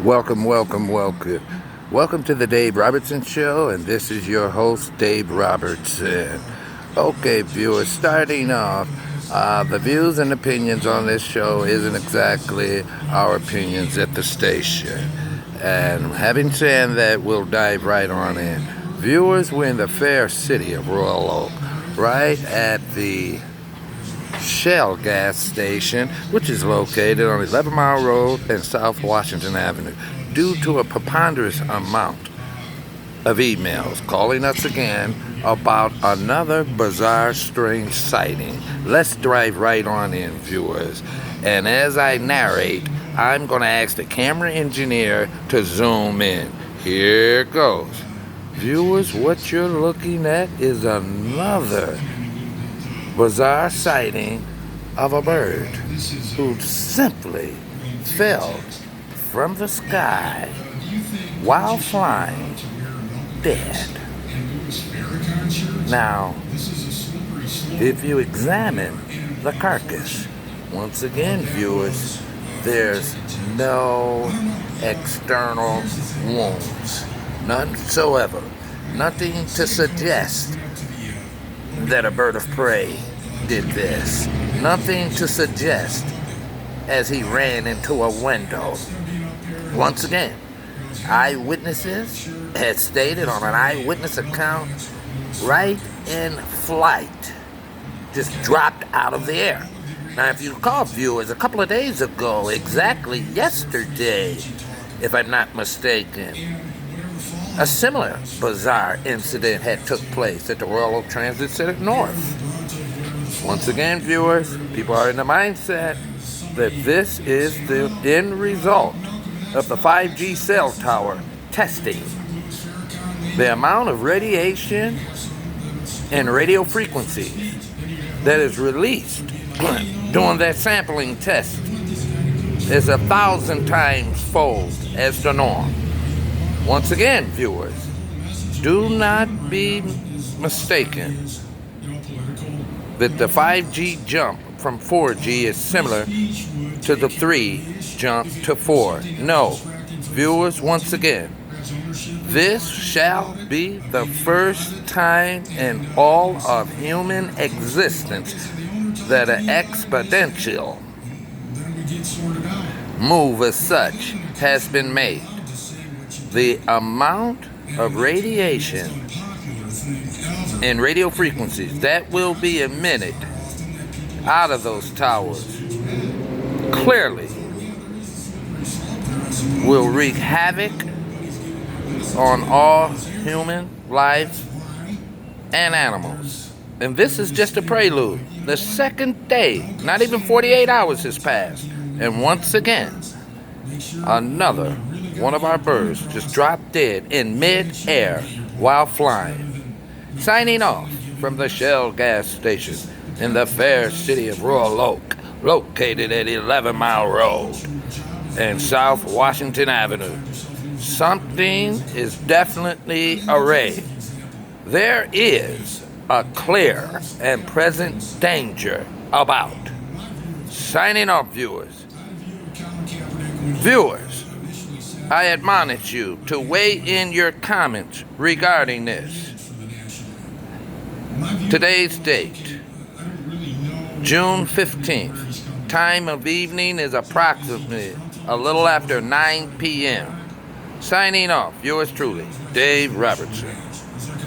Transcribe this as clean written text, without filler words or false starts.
Welcome, welcome, welcome. Welcome to the Dave Robertson Show, and this is your host, Dave Robertson. Okay, viewers, starting off, the views and opinions on this show isn't exactly our opinions at the station. And having said that, we'll dive right on in. Viewers, we're in the fair city of Royal Oak, right at the Shell gas station, which is located on 11 Mile Road and South Washington Avenue. Due to a preponderance amount of emails calling us again about another bizarre, strange sighting, let's dive right on in, viewers. And as I narrate, I'm going to ask the camera engineer to zoom in. Here goes. Viewers, what you're looking at is another bizarre sighting of a bird who simply fell from the sky while flying dead. Now, if you examine the carcass, once again, viewers, there's no external wounds, none whatsoever. Nothing to suggest that a bird of prey did this. Nothing to suggest as he ran into a window. Once again, eyewitnesses had stated on an eyewitness account, right in flight, just dropped out of the air. Now, if you recall, viewers, a couple of days ago, exactly yesterday, if I'm not mistaken, a similar bizarre incident had took place at the Royal Oak Transit Center North. Once again, viewers, people are in the mindset that this is the end result of the 5G cell tower testing. The amount of radiation and radio frequencies that is released during that sampling test is 1,000 times fold as the norm. Once again, viewers, do not be mistaken that the 5G jump from 4G is similar to the 3 jump to 4. No, viewers, once again, this shall be the first time in all of human existence that an exponential move as such has been made. The amount of radiation and radio frequencies that will be emitted out of those towers clearly will wreak havoc on all human lives and animals. And this is just a prelude. The second day, not even 48 hours has passed, and once again, another one of our birds just dropped dead in mid-air while flying. Signing off from the Shell gas station in the fair city of Royal Oak, located at 11 Mile Road and South Washington Avenue. Something is definitely arrayed. There is a clear and present danger about. Signing off, viewers. Viewers, I admonish you to weigh in your comments regarding this. Today's date, June 15th. Time of evening is approximately a little after 9 p.m. Signing off, yours truly, Dave Robertson.